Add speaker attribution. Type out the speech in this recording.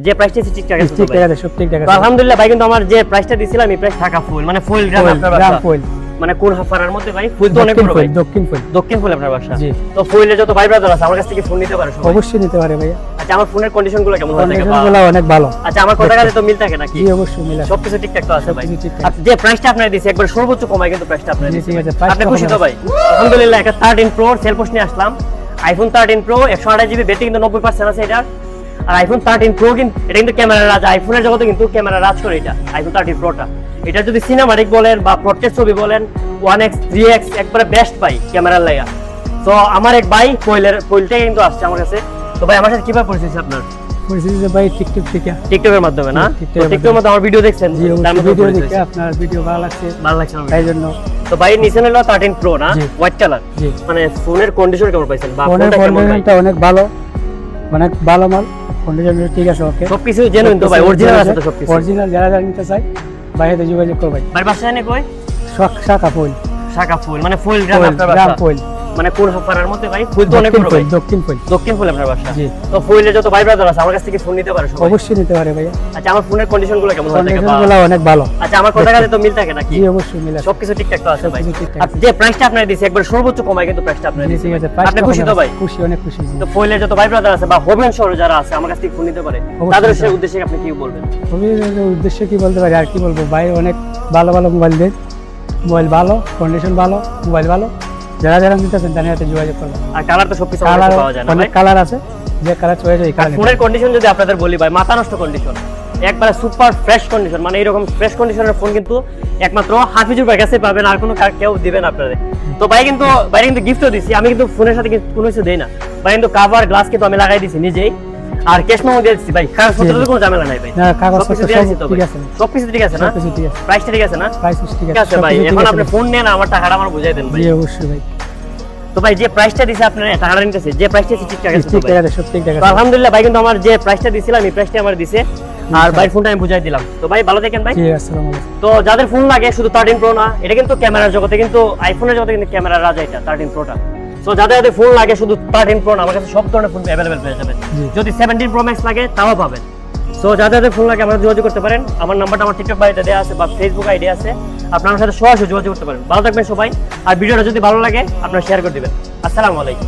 Speaker 1: যে প্রাইসটা ঠিক টাকা
Speaker 2: ঠিক টাকা সব ঠিক টাকা।
Speaker 1: তো আলহামদুলিল্লাহ ভাই, কিন্তু আমার যে প্রাইসটা দিছিলাম এই প্রাইস টাকা ফুল, মানে ফুল
Speaker 2: গ্রাম ফুল,
Speaker 1: মানে কোন হাফারার মধ্যে ভাই ফুল তো অনেক বড় ভাই,
Speaker 2: দক্ষিণ ফুল,
Speaker 1: দক্ষিণ ফুল আপনার বাসা।
Speaker 2: জি।
Speaker 1: তো ফুলের যত ভাই ব্রাদার আছে আমার কাছ থেকে ফোন নিতে পারে সবাই?
Speaker 2: অবশ্যই নিতে পারে ভাইয়া।
Speaker 1: আচ্ছা, আমার ফোনের কন্ডিশনগুলো কেমন হয় থাকে?
Speaker 2: কন্ডিশনগুলো অনেক ভালো।
Speaker 1: আচ্ছা, আমার কথা কাজে তো মিল থাকে নাকি?
Speaker 2: জি অবশ্যই মিলে।
Speaker 1: সবকিছু ঠিকঠাক তো আছে ভাই?
Speaker 2: সবকিছু ঠিকঠাক।
Speaker 1: আর যে প্রাইসটা আপনারা দিয়েছি একবার সর্বোচ্চ কমায় কিন্তু প্রাইসটা আপনারা দিয়েছি।
Speaker 2: ঠিক আছে, প্রাইসটা
Speaker 1: আপনি খুশি তো
Speaker 2: কমায়।
Speaker 1: ভাই? আলহামদুলিল্লাহ। একটা 13 প্রো সেল পোস্ট নিয়ে আসলাম। আইফোন 13 প্রো 128 জিবি ব্যাটারি কিন্তু 90% আছে এটা। আর আইফোন 13 প্রো কিন্তু এটা কিন্তু ক্যামেরা রাজ, আইফোনের জগতে কিন্তু ক্যামেরা রাজ করে এটা আইফোন 13 প্রোটা। এটা যদি সিনেমাটিক বলেন বা পোর্ট্রেট ছবি বলেন 1x 3x একবারে বেস্ট ভাই ক্যামেরার লাগা। তো আমার এক ভাই কোয়েলটাই কিন্তু আসছে আমার কাছে। তো ভাই আমার সাথে কিভাবে পরিচিত আপনার?
Speaker 2: পরিচিত যে ভাই টিকটক থেকে।
Speaker 1: টিকটকের মাধ্যমে না? টিকটকের মধ্যে আমার ভিডিও দেখছেন?
Speaker 2: জি অবশ্যই ভিডিও দেখে আপনার ভিডিও ভালো লাগছে।
Speaker 1: ভালো লাগছে আমার
Speaker 2: তাই জন্য।
Speaker 1: তো ভাই নিচে হলো 13 প্রো না,
Speaker 2: জি।
Speaker 1: White colour.
Speaker 2: জি।
Speaker 1: মানে ফোনের কন্ডিশন কেমন পাইছেন বা
Speaker 2: ফোনের
Speaker 1: ফোনটা কেমন ভাই?
Speaker 2: কন্ডিশনটা অনেক ভালো, অনেক ভালো মাল। কন্ডিশন ঠিক আছে, ওকে।
Speaker 1: সবকিছু জেনুইন তো ভাই? অরিজিনাল আছে তো সবকিছু?
Speaker 2: অরিজিনাল। যারা যারা নিতে চাই বাইরে যোগাযোগ করবেন।
Speaker 1: ভাই বাসা জানে কই?
Speaker 2: শাখা ফুল,
Speaker 1: শাখা ফুল মানে ফুল গ্রাম আপনার
Speaker 2: গ্রাম
Speaker 1: বাসা?
Speaker 2: ফুল,
Speaker 1: মানে কোন হাফারার মধ্যে ভাই? ফুল তো অনেক বড় ভাই,
Speaker 2: দক্ষিণ ফুল,
Speaker 1: দক্ষিণ ফুল আপনার বাসা।
Speaker 2: জি।
Speaker 1: তো ফুলের যত ভাই ব্রাদার আছে আমার কাছ থেকে ফোন নিতে পারে সবাই?
Speaker 2: অবশ্যই নিতে পারে ভাইয়া।
Speaker 1: আচ্ছা, আমার ফোনের কন্ডিশনগুলো কেমন হয় থাকে?
Speaker 2: কন্ডিশনগুলো অনেক ভালো।
Speaker 1: আচ্ছা, আমার কথা কাজে তো মিল থাকে নাকি?
Speaker 2: জি অবশ্যই মিলে।
Speaker 1: সবকিছু ঠিকঠাক তো আছে ভাই?
Speaker 2: সবকিছু ঠিকঠাক।
Speaker 1: আচ্ছা, যে প্রাইসটা আপনারা দিয়েছি একবার সর্বোচ্চ কমায় কিন্তু প্রাইসটা আপনারা
Speaker 2: জি
Speaker 1: দিয়েছি।
Speaker 2: ঠিক আছে।
Speaker 1: আপনি খুশি তো ভাই?
Speaker 2: খুশি, অনেক খুশি।
Speaker 1: তো ফুলের যত ভাই ব্রাদার আছে বা হবেন শহরে যারা আছে আমার কাছ থেকে ফোন নিতে পারে,
Speaker 2: অবশ্যই
Speaker 1: তাদের
Speaker 2: নিতে
Speaker 1: উদ্দেশ্যে আপনি কি বলবেন?
Speaker 2: আমি উদ্দেশ্যে কি বলতে পারি আর কি বলবো ভাই, অনেক ভালো ভালো মোবাইল দেন। মোবাইল ভালো, কন্ডিশন ভালো, মোবাইল ভালো। যারা যারা নিতেছেন তাদের সাথে যোগাযোগ করবেন।
Speaker 1: আর কালার তো সবকিছু
Speaker 2: কালার
Speaker 1: পাওয়া যায় না ভাই?
Speaker 2: অনেক কালার আছে, যে কালার চয়েস ওই
Speaker 1: আর
Speaker 2: কালার।
Speaker 1: ফোনের কন্ডিশন যদি আপনাদের বলি ভাই, মাথা নষ্ট কন্ডিশন, একবারে সুপার ফ্রেশ কন্ডিশন। মানে এরকম ফ্রেশ কন্ডিশনের ফোন কিন্তু একমাত্র হাফিজুর ভাই কাছে পাবেন, আর কোনো কেউ দিবেন আপনাদের। তো ভাই কিন্তু গিফটও দিছি আমি, কিন্তু ফোনের সাথে কোনো কিছু দেই না ভাই, কিন্তু কাভার গ্লাস কিন্তু আমি লাগাই দিছি নিজেই, আর ক্যাশ মেমো দিয়ে দিছি ভাই। কাগজপত্রের কোনো ঝামেলা নাই ভাই?
Speaker 2: না, কাগজপত্র
Speaker 1: সবকিছু দিয়ে দিছি তো
Speaker 2: সব
Speaker 1: ভাই?
Speaker 2: ঠিক আছে।
Speaker 1: সবকিছু ঠিক আছে না?
Speaker 2: সবকিছু ঠিক আছে।
Speaker 1: প্রাইসটা ঠিক আছে না?
Speaker 2: প্রাইস ঠিক
Speaker 1: ঠিক
Speaker 2: আছে
Speaker 1: আছে ভাই।
Speaker 2: সবকিছু ঠিক
Speaker 1: এখন
Speaker 2: আছে।
Speaker 1: আপনি ফোন নেন, আমার টাকাটা আমার বুঝাই দেন ভাই।
Speaker 2: জি অবশ্যই ভাই।
Speaker 1: তো ভাই যে প্রাইসটা দিছে আপনারা টাকাটা নিতেছে, যে প্রাইসটা ঠিক টাকা
Speaker 2: ঠিক টাকা সব ঠিক টাকা।
Speaker 1: তো আলহামদুলিল্লাহ ভাই, কিন্তু আমার যে প্রাইসটা দিছিলাম এই প্রাইসটা আমার দিছে, আর ভাই ফোনটা আমি বুঝাই দিলাম। তো ভাই ভালো থাকেন ভাই।
Speaker 2: জি আসসালামু আলাইকুম।
Speaker 1: তো যাদের ফোন লাগে শুধু 13 প্রো না, এটা কিন্তু ক্যামেরার জগতে কিন্তু আইফোনের জগতে কিন্তু ক্যামেরার রাজা এটা 13 প্রোটা। সো যাদের ফোন লাগে শুধু 13 প্রো না, আমার কাছে সব ধরনের ফোন অ্যাভেলেবেল পেয়ে যাবেন।
Speaker 2: জি।
Speaker 1: যদি 17 প্রো ম্যাক্স লাগে তাও পাবেন। সো যাদের ফোন লাগে আমাদের যোগাযোগ করতে পারেন। আমার নাম্বারটা আমার টিকটক বাড়িতে দেওয়া আছে বা ফেসবুক আইডি আছে, আপনার সাথে সরাসরি যোগাযোগ করতে পারেন। ভালো থাকবেন সবাই, আর ভিডিওটা যদি ভালো লাগে আপনারা শেয়ার করে দিবেন। আসসালামু আলাইকুম।